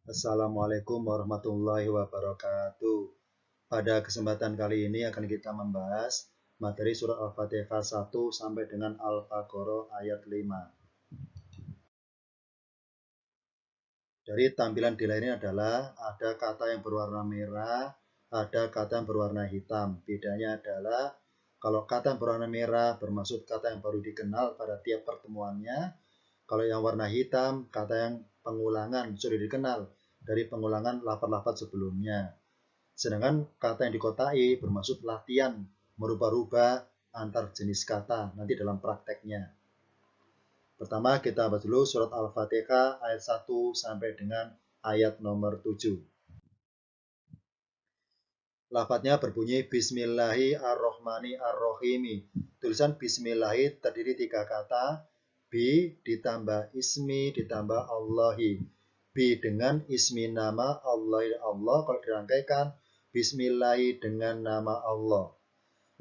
Assalamualaikum warahmatullahi wabarakatuh. Pada kesempatan kali ini akan kita membahas materi surat Al-Fatihah 1 sampai dengan Al-Baqarah ayat 5. Dari tampilan di layar ini adalah ada kata yang berwarna merah, ada kata yang berwarna hitam. Bedanya adalah kalau kata yang berwarna merah bermaksud kata yang baru dikenal pada tiap pertemuannya. Kalau yang warna hitam, kata yang pengulangan sudah dikenal dari pengulangan lafaz-lafaz sebelumnya. Sedangkan kata yang dikotai bermaksud latihan merubah-rubah antar jenis kata nanti dalam prakteknya. Pertama kita bahas dulu surat Al-Fatihah ayat 1 sampai dengan ayat nomor 7. Lafadznya berbunyi Bismillahirrohmanirrohim. Tulisan Bismillahi terdiri 3 kata. Bi ditambah ismi ditambah Allahi. Bi dengan ismi nama Allah. Kalau dirangkaikan Bismillahi dengan nama Allah.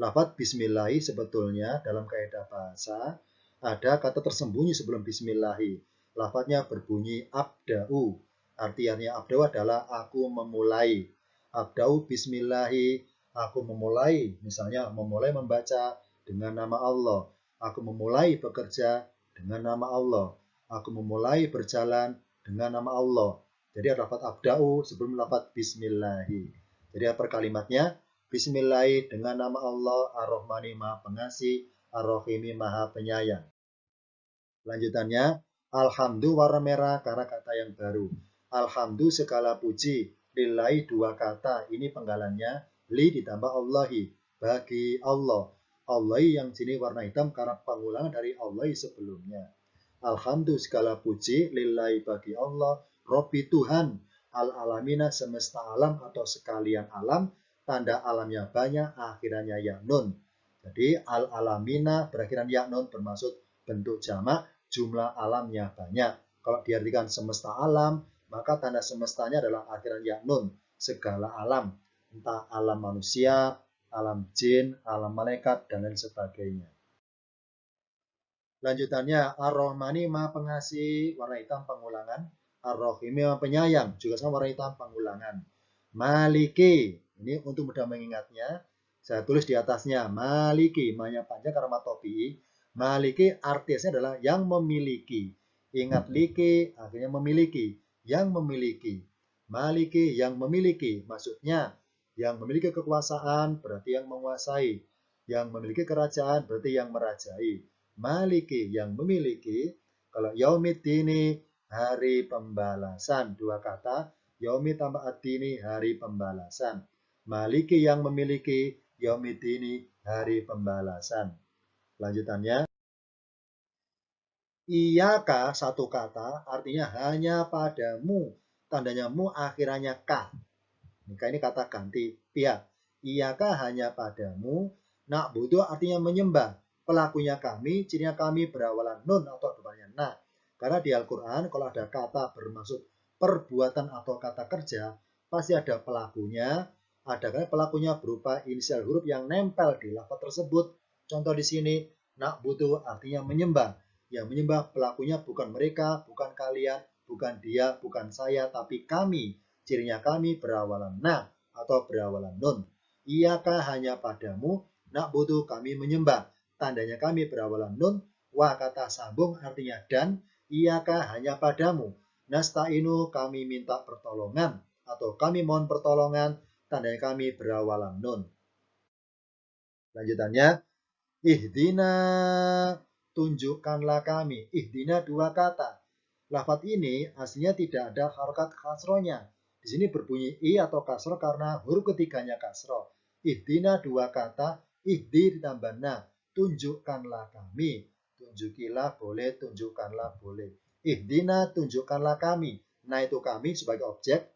Lafadz Bismillahi sebetulnya dalam kaidah bahasa ada kata tersembunyi sebelum Bismillahi. Lafadznya berbunyi abda'u. Artinya abda'u adalah aku memulai. Abda'u bismillahi, aku memulai, misalnya memulai membaca dengan nama Allah. Aku memulai bekerja dengan nama Allah. Aku memulai berjalan dengan nama Allah. Jadi ada lafaz abda'u sebelum lafaz bismillahi. Jadi per kalimatnya Bismillahi dengan nama Allah Ar-Rahmani Maha Pengasih, Ar-Rahimi Maha Penyayang. Lanjutannya, Alhamdu warna merah karena kata yang baru. Alhamdu segala puji, lillahi 2 kata, ini penggalannya, li ditambah Allahi, bagi Allah. Allahi yang sini warna hitam karena pengulangan dari Allahi sebelumnya. Alhamdu segala puji, lillahi bagi Allah, Robbi Tuhan, al-alamina semesta alam atau sekalian alam, tanda alamnya banyak, akhirannya ya nun. Jadi al-alamina berakhiran ya nun bermaksud bentuk jamak, jumlah alamnya banyak. Kalau diartikan semesta alam, maka tanda semestanya adalah akhiran ya nun, segala alam, entah alam manusia, alam jin, alam malaikat, dan lain sebagainya. Lanjutannya, Ar-Rahmani Maha Pengasih, warna hitam pengulangan. Ar-Rahimi Maha Penyayang, juga sama warna hitam pengulangan. Maliki, ini untuk mudah mengingatnya, saya tulis di atasnya. Maliki, mahnya panjang karena matopi. Maliki artinya adalah yang memiliki. Ingat liki, akhirnya memiliki. Yang memiliki. Maliki, yang memiliki. Maksudnya, yang memiliki kekuasaan berarti yang menguasai. Yang memiliki kerajaan berarti yang merajai. Maliki yang memiliki. Kalau yaumiddini hari pembalasan, 2 kata. Yaumi tambah ad-dini hari pembalasan. Maliki yang memiliki, yaumiddini hari pembalasan. Lanjutannya. Iyaka 1 kata artinya hanya padamu. Tandanya mu akhirannya ka. Ini kata ganti pihak. Iyaka hanya padamu. Nak butuh artinya menyembah. Pelakunya kami, cirinya kami berawalan nun atau depannya na. Karena di Al-Quran kalau ada kata bermaksud perbuatan atau kata kerja, pasti ada pelakunya. Ada kan pelakunya berupa inisial huruf yang nempel di lafaz tersebut. Contoh di sini, nak butuh artinya menyembah. Yang menyembah pelakunya bukan mereka, bukan kalian, bukan dia, bukan saya, tapi kami. Cirinya kami berawalan na atau berawalan nun. Iyakah hanya padamu, nak butuh kami menyembah. Tandanya kami berawalan nun. Wa kata sambung artinya dan. Iyakah hanya padamu. Nasta'inu kami minta pertolongan. Atau kami mohon pertolongan. Tandanya kami berawalan nun. Lanjutannya. Ihdina tunjukkanlah kami. Ihdina 2 kata. Lafaz ini aslinya tidak ada harokat kasrohnya. Di sini berbunyi i atau kasroh karena huruf ketiganya kasroh. Ihdina 2 kata, ihdi ditambah na. Tunjukkanlah kami. Tunjukilah boleh, tunjukkanlah boleh. Ihdina tunjukkanlah kami. Nah itu kami sebagai objek.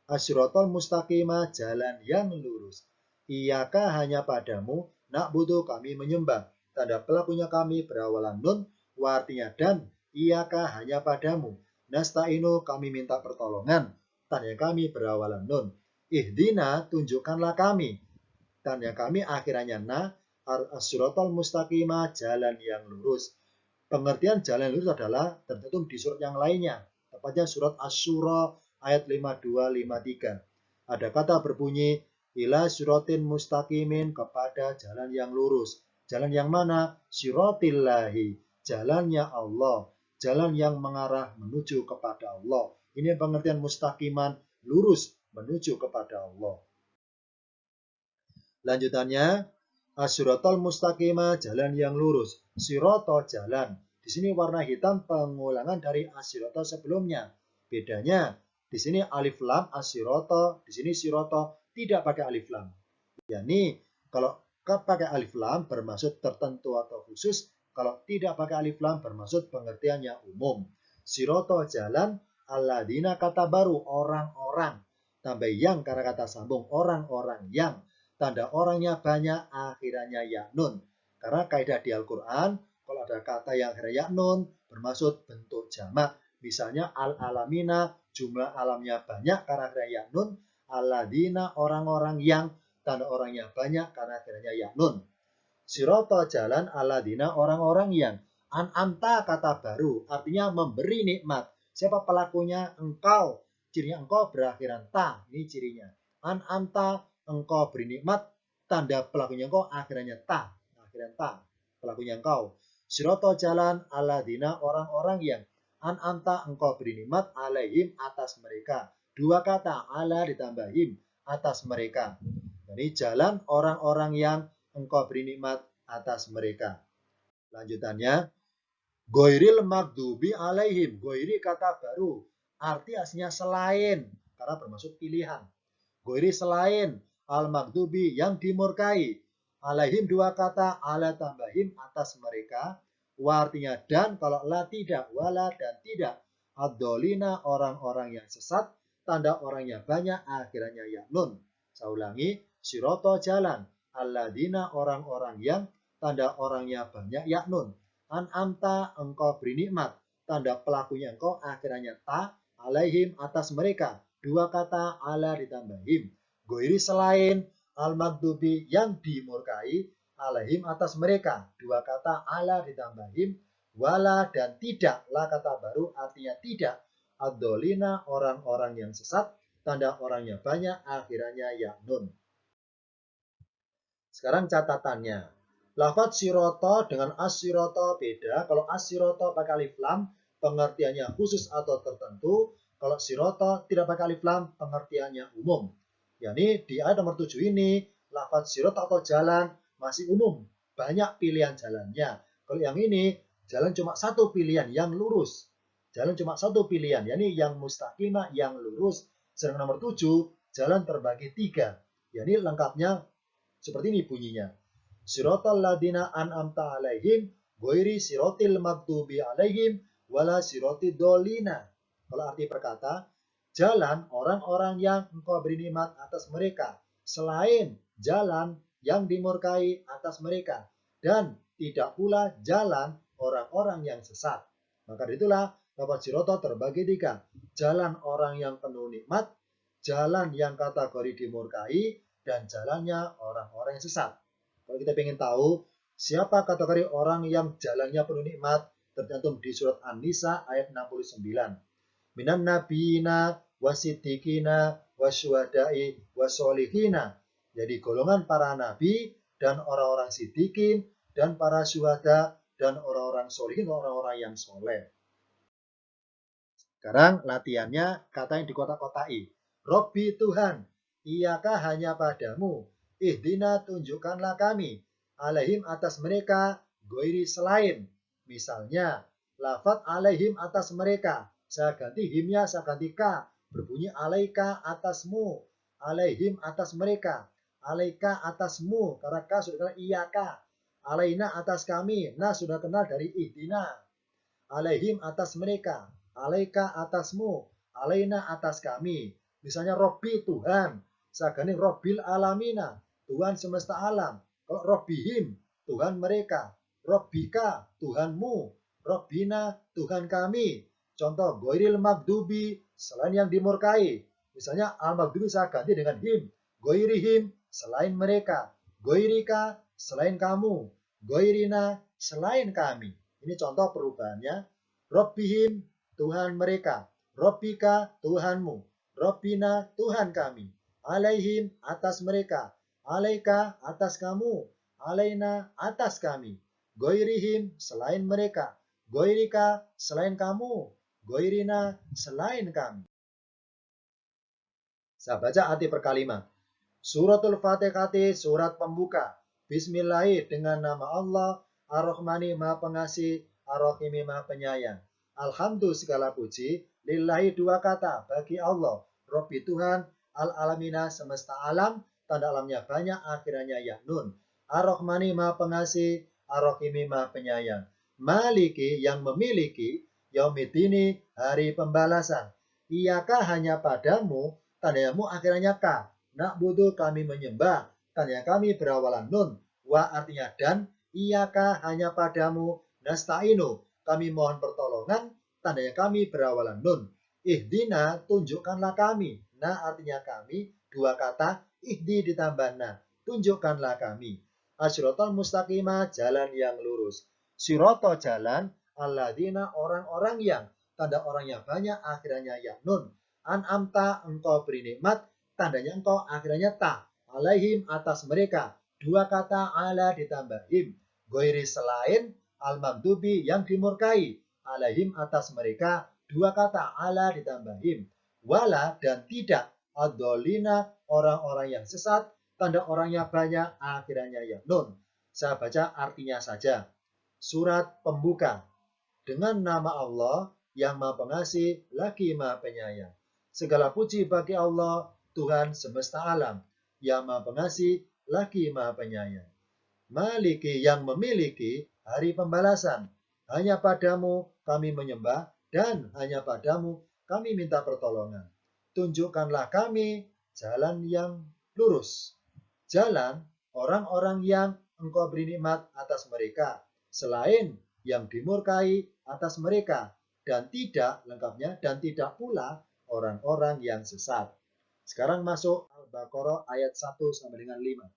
Asyirotol mustaqimah jalan yang lurus. Iyaka hanya padamu, nak butuh kami menyembah. Tanda pelakunya kami berawalan nun, artinya dan. Iyaka hanya padamu. Nasta'inu kami minta pertolongan. Tanda kami berawalan nun. Ihdina tunjukkanlah kami. Tanda kami akhirannya na. Asyirotol mustaqimah jalan yang lurus. Pengertian jalan yang lurus adalah tertentu di surat yang lainnya. Tepatnya surat Asy-Syura ayat 52-53. Ada kata berbunyi, ila syiratin mustaqimin, kepada jalan yang lurus. Jalan yang mana? Syiratillahi, jalannya Allah, jalan yang mengarah menuju kepada Allah. Ini pengertian mustaqiman, lurus menuju kepada Allah. Lanjutannya, asyiratal mustaqimah, jalan yang lurus. Sirata, jalan. Di sini warna hitam pengulangan dari asyirata sebelumnya. Bedanya, di sini alif lam asyirata, di sini sirata tidak pakai alif lam. Yani kalau pakai alif lam bermaksud tertentu atau khusus, kalau tidak pakai alif lam bermaksud pengertiannya umum. Sirata, jalan, alladzina, kata baru, orang-orang. Tambah yang karena kata sambung, orang-orang yang. Tanda orangnya banyak, akhirannya ya nun. Karena kaidah di Al-Quran, kalau ada kata yang akhirnya ya nun, bermaksud bentuk jamak. Misalnya al-alamina, jumlah alamnya banyak karena akhirnya ya nun. Alladzina, orang-orang yang, tanda orangnya banyak karena akhirnya ya nun. Sirata, jalan, alladzina, orang-orang yang. An'amta, kata baru, artinya memberi nikmat. Siapa pelakunya? Engkau. Cirinya engkau berakhiran ta, ini cirinya. An'amta, engkau beri nikmat, tanda pelakunya engkau akhirnya ta, akhiran ta, pelakunya engkau. Sirata, jalan, alladzina, orang-orang yang. An'amta, engkau beri nikmat, alaihim, atas mereka. Dua kata, ala ditambahim, atas mereka. Jadi jalan orang-orang yang engkau beri nikmat atas mereka. Lanjutannya, goiril magdubi alaihim. Goiri kata baru, arti aslinya selain, karena bermaksud pilihan. Goiri selain, al-magdubi yang dimurkai. Alaihim dua kata, ala tambahim atas mereka. Wa artinya dan, kalau la tidak, wala dan tidak. Ad-dolina, orang-orang yang sesat. Tanda orangnya banyak, akhirnya ya nun. Saya ulangi, siroto, jalan. Alladzina, orang-orang yang. Tanda orangnya banyak, ya nun. An'amta, engkau beri nikmat. Tanda pelakunya engkau, akhirnya ta. Alaihim, atas mereka. Dua kata, ala ditambahim. Goiri selain, al-magdubi yang dimurkai, alaihim atas mereka. Dua kata, ala ditambahim. Wala dan tidak, la kata baru artinya tidak. Ad-dolina, orang-orang yang sesat. Tanda orangnya banyak, akhirnya ya nun. Sekarang catatannya. Lafadz siroto dengan as-siroto beda. Kalau as-siroto pakai alif lam, pengertiannya khusus atau tertentu. Kalau siroto tidak pakai alif lam, pengertiannya umum. Yani di ayat nomor 7 ini, lafadz siroto atau jalan masih umum. Banyak pilihan jalannya. Kalau yang ini, jalan cuma satu pilihan, yang lurus. Jalan cuma satu pilihan, yani yang mustaqimah, yang lurus. Sedangkan nomor 7, jalan terbagi 3. Yani lengkapnya seperti ini bunyinya. Siratal ladina an'amta alaihim ghairi siratil maghdubi alaihim wala siratid dolina. Kalau arti perkata, jalan orang-orang yang engkau beri nikmat atas mereka, selain jalan yang dimurkai atas mereka, dan tidak pula jalan orang-orang yang sesat. Maka itulah lafaz sirata terbagi 3. Jalan orang yang penuh nikmat, jalan yang kategori dimurkai, dan jalannya orang-orang yang sesat. Kalau kita ingin tahu siapa kategori orang yang jalannya penuh nikmat, tercantum di surat An-Nisa ayat 69. Minan nabiyina wasiddiqina wasyuhada'i wasolihina. Jadi golongan para nabi dan orang-orang siddiqin dan para syuhada dan orang-orang solihin, orang-orang yang soleh. Sekarang latihannya kata yang dikotak-kotai. Robbi Tuhan, iyakah hanya padamu, ihdina tunjukkanlah kami, alaihim atas mereka, goiri selain. Misalnya, lafad alaihim atas mereka, saya ganti himnya, saya ganti ka, berbunyi alaika atasmu, alaihim atas mereka, alaika atasmu, karena ka sudah kenal iyaka, alaina atas kami, nah sudah kenal dari ihdina, alaihim atas mereka, alaika atasmu, alaina atas kami. Misalnya Robbi Tuhan, sagani Robbil alamina, Tuhan semesta alam. Kalau Robbihim, Tuhan mereka. Robbika, Tuhanmu. Robbina, Tuhan kami. Contoh, Goiril Magdubi, selain yang dimurkai. Misalnya Al-Magdubi saya ganti dengan him. Goirihim, selain mereka. Goirika, selain kamu. Goirina, selain kami. Ini contoh perubahannya. Robbihim, Tuhan mereka. Robbika, Tuhanmu. Rabbina Tuhan kami, alaihim atas mereka, alaika atas kamu, alaina atas kami, goirihim selain mereka, goirika selain kamu, goirina selain kami. Saya baca arti per kalimat. Suratul Fatihah, surat pembuka. Bismillah, dengan nama Allah, Ar-Rahmani Maha Pengasih, Ar-Rahimi Maha Penyayang. Alhamdulillah segala puji, lillahi dua kata, bagi Allah, Robbi Tuhan, Al-Alamina semesta alam, tanda alamnya banyak, akhirnya ya nun. Ar-Rahmani Maha Pengasih, Ar-Rahimi Maha Penyayang. Maliki yang memiliki, Yaumidini hari pembalasan. Iyakah hanya padamu, tandamu akhirnya ka. Na'budu kami menyembah, tanda kami berawalan nun, wa artinya dan, iyaka hanya padamu, nasta'inu kami mohon pertolongan, tandanya kami berawalan nun. Ihdina tunjukkanlah kami, na artinya kami, dua kata, ihdi ditambah na, tunjukkanlah kami. Asyiratal mustaqimah jalan yang lurus. Syirata jalan, alladzina orang-orang yang, tanda orangnya banyak akhirnya ya nun. An'amta engkau beri nikmat, tandanya engkau akhirnya ta, alaihim atas mereka, dua kata ala ditambah him, goiri selain, al-mamdubi yang dimurkai, alaihim atas mereka, dua kata ala ditambah him, wala dan tidak, adolina orang-orang yang sesat, tanda orangnya banyak akhirnya ya nun. Saya baca artinya saja. Surat pembuka. Dengan nama Allah yang Maha Pengasih lagi Maha Penyayang. Segala puji bagi Allah, Tuhan semesta alam, yang Maha Pengasih lagi Maha Penyayang. Maliki yang memiliki hari pembalasan. Hanya padamu kami menyembah dan hanya padamu kami minta pertolongan. Tunjukkanlah kami jalan yang lurus. Jalan orang-orang yang engkau beri nikmat atas mereka, selain yang dimurkai atas mereka, dan tidak lengkapnya, dan tidak pula orang-orang yang sesat. Sekarang masuk Al-Baqarah ayat 1 sampai dengan 5.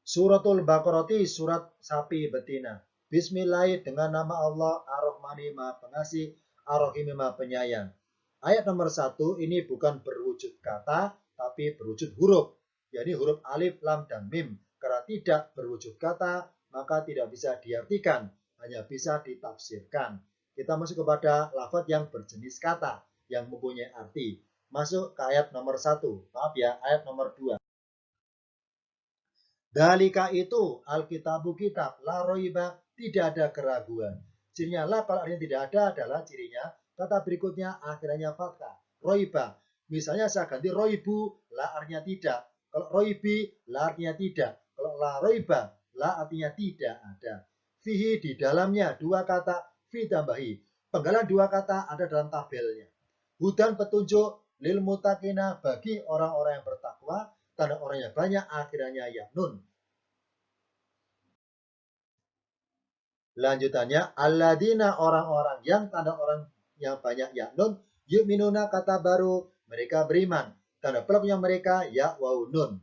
Suratul Baqarah, surat sapi betina. Bismillah dengan nama Allah, Ar-Rahmani Maha Pengasih, Ar-Rahimi Maha Penyayang. Ayat nomor 1 ini bukan berwujud kata, tapi berwujud huruf. Jadi huruf alif, lam, dan mim. Karena tidak berwujud kata, maka tidak bisa diartikan, hanya bisa ditafsirkan. Kita masuk kepada lafaz yang berjenis kata, yang mempunyai arti. Masuk ke ayat nomor 1. Maaf ya, ayat nomor 2. Dalika itu Alkitabu kitab, la roiba, tidak ada keraguan. Cirinya la kalau artinya tidak ada adalah cirinya kata berikutnya akhirnya fathah. Roiba, misalnya saya ganti roibu, la artinya tidak. Kalau roibi, la artinya tidak. Kalau la roiba, la artinya tidak ada. Fihi di dalamnya dua kata, fi tambahi. Penggalan dua kata ada dalam tabelnya. Hudan petunjuk lil mutakina bagi orang-orang yang bertakwa, tanda orangnya banyak akhirnya ya nun. Lanjutannya alladzina orang-orang yang, tanda orang yang banyak ya nun, yu'minuna kata baru mereka beriman, tanda pelaknya mereka ya wau nun.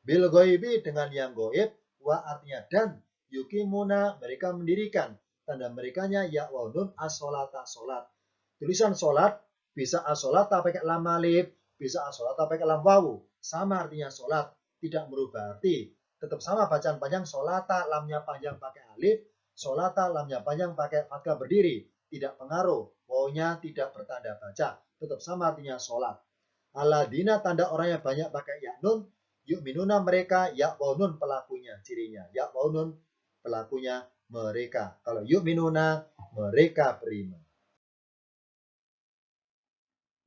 Bil goibi dengan yang goib, wa artinya dan, yukimuna mereka mendirikan, tanda merekanya ya wau nun as-solata solat. Tulisan solat bisa as-solata pakai lam alif, bisa as-solata pakai lam wawu, sama artinya solat, tidak merubah arti. Tetap sama bacaan panjang solata, lamnya panjang pakai alif, solata lamnya panjang pakai fathah berdiri, tidak pengaruh, wawunya tidak bertanda baca, tetap sama artinya solat. Aladina tanda orang yang banyak pakai ya nun, yu'minuna mereka, ya waunun pelakunya, cirinya ya waunun pelakunya mereka. Kalau yu'minuna mereka beriman.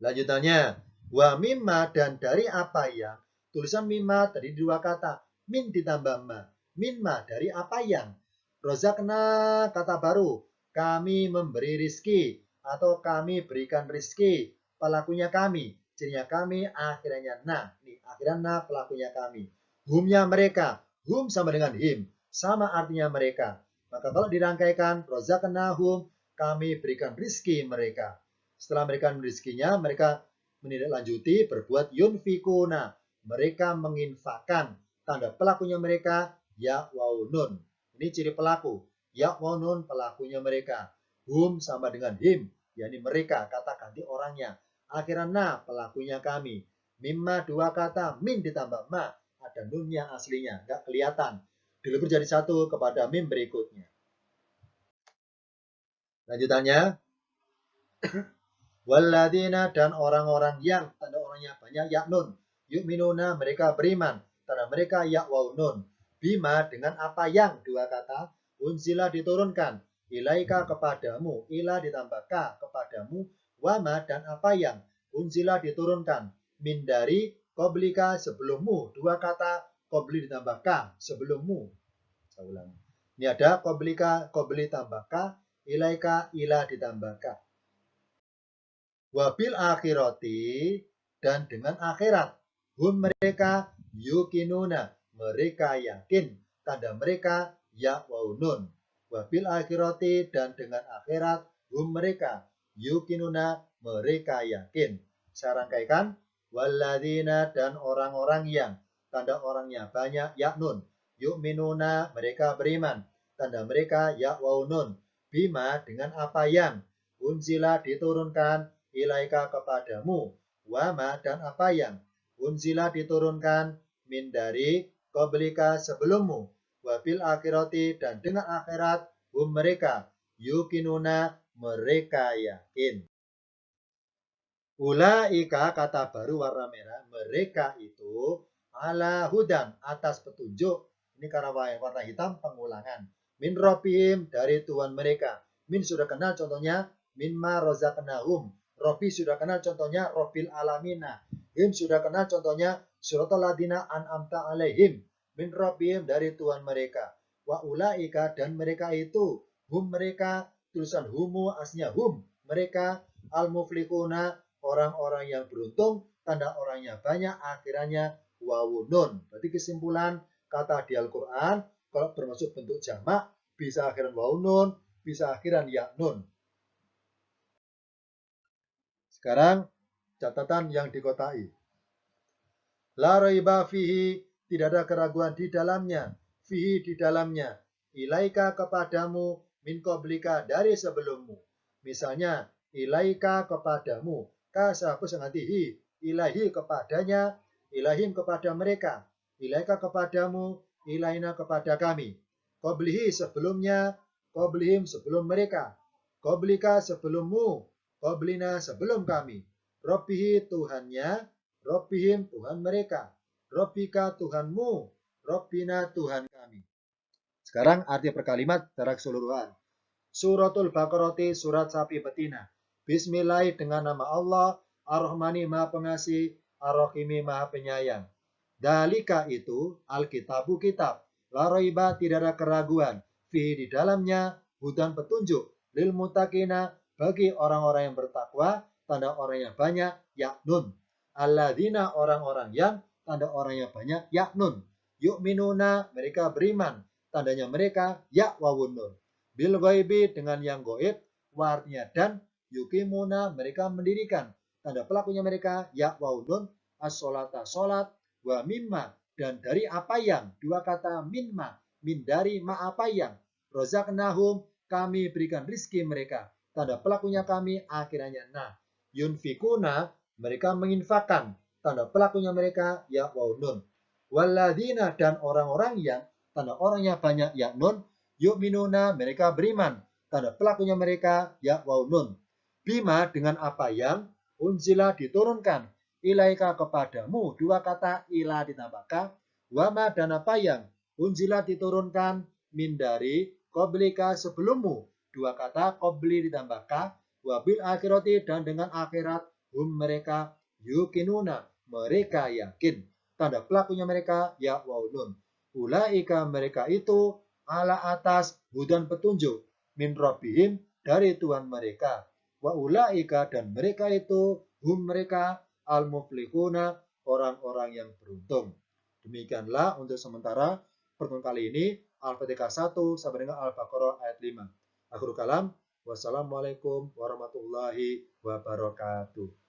Lanjutannya, wa mimma dan dari apa yang, tulisan mimma tadi dua kata, min ditambah ma, mimma dari apa yang, rozakna kata baru, kami memberi rizki atau kami berikan rizki, pelakunya kami, cirinya kami akhirnya na, nih akhirnya na pelakunya kami, humnya mereka, hum sama dengan him, sama artinya mereka. Maka kalau dirangkaikan rozakna hum, kami berikan rizki mereka. Setelah mereka rizkinya, mereka menindaklanjuti berbuat yunfikuna, mereka menginfakkan, tanda pelakunya mereka ya waunun. Ini ciri pelaku. Ya waunun pelakunya mereka. Hum sama dengan him, yakni mereka, kata ganti orangnya. akhiran na pelakunya kami. Mimma dua kata min ditambah ma, ada nunnya aslinya, nggak kelihatan. Dilebur jadi satu kepada mim berikutnya. Lanjutannya, Walladina dan orang-orang yang tanda orangnya banyak yaknun yu'minuna mereka beriman tanda mereka yakwaunun bima dengan apa yang dua kata unzila diturunkan ilaika kepadamu ila ditambah ka kepadamu wama dan apa yang unzila diturunkan min dari qoblika sebelummu dua kata qobli ditambah ka sebelummu. Saya ulangi. Ini ada qoblika qobli tambah ka ilaika ila ditambah ka. Wabil akhirati dan dengan akhirat hum mereka yukinuna mereka yakin tanda mereka yakwaunun wabil akhirati dan dengan akhirat hum mereka yukinuna mereka yakin. Saya rangkaikan walladzina dan orang-orang yang tanda orangnya banyak yaknun yu'minuna mereka beriman tanda mereka yakwaunun bima dengan apa yang unzila diturunkan ilaika kepadamu wama dan apa yang unzila diturunkan min dari qablika sebelummu wabil akhirati dan dengan akhirat mereka yukinuna mereka yakin. Ulaika kata baru warna merah mereka itu ala hudan atas petunjuk ini karena warna hitam pengulangan min robihim dari Tuhan mereka min sudah kenal contohnya min ma rozaqnahum Robi sudah kenal contohnya Robil Alamina. Him sudah kenal contohnya Suratul Ladina An'amta Alaihim. Min Robihim dari Tuhan mereka. Wa ulaika dan mereka itu. Hum mereka. Tulisan humu asnya hum. Mereka al-muflikuna. Orang-orang yang beruntung. Tanda orangnya banyak. Akhirannya wawunun. Berarti kesimpulan kata di Al-Quran. Kalau bermaksud bentuk jamak. Bisa akhiran wawunun. Bisa akhiran yaknun. Sekarang catatan yang dikotai. La raiba fihi, tidak ada keraguan di dalamnya. Fihi di dalamnya. Ilaika kepadamu min qablika dari sebelummu. Misalnya ilaika kepadamu. Ka sahapus ngatihi. Ilahi kepadanya. Ilahim kepada mereka. Ilaika kepadamu. Ilaina kepada kami. Qablihi sebelumnya. Qablihim sebelum mereka. Qablika sebelummu. Qablina sebelum kami. Robbihi Tuhannya. Robbihim Tuhan mereka. Robbika Tuhanmu. Robbina Tuhan kami. Sekarang arti per kalimat secara keseluruhan. Suratul Baqarah surat sapi betina. Bismillah dengan nama Allah. Ar-Rahmani maha pengasih. Ar-Rahimi maha penyayang. Dalika itu Alkitabu kitab. La raiba tidak ada keraguan. Fihi di dalamnya hudan petunjuk. Lil mutakina bagi orang-orang yang bertakwa, tanda orang yang banyak, yaknun. Alladzina orang-orang yang, tanda orang yang banyak, yaknun. Yu'minuna, mereka beriman, tandanya mereka, yakwawunun. Bil ghaibi dengan yang goib, artinya dan, yukimuna, mereka mendirikan, tanda pelakunya mereka, yakwawunun, as-sholata, sholat, wa mimma, dan dari apa yang, dua kata minma, min dari ma apa yang, rozaqnahum, kami berikan rizki mereka, tanda pelakunya kami akhirnya nah yunfikuna mereka menginfakkan tanda pelakunya mereka ya waunun waladina dan orang-orang yang tanda orangnya banyak ya nun yu'minuna mereka beriman tanda pelakunya mereka ya waunun bima dengan apa yang unzila diturunkan ilaika kepadamu dua kata ila ditambahkan wama dan apa yang unzila diturunkan min dari qablika sebelummu dua kata qobli ditambah ka wabil akhirati dan dengan akhirat mereka yukinuna mereka yakin tanda pelakunya mereka ya waunun ulaika mereka itu ala atas hudan petunjuk min rabbihim dari Tuhan mereka wa ulaika dan mereka itu mereka al muflihuna orang-orang yang beruntung. Demikianlah untuk sementara pertemuan kali ini Al-Fatihah 1 sampai dengan Al-Baqarah ayat 5. Akhirul kalam, wassalamualaikum warahmatullahi wabarakatuh.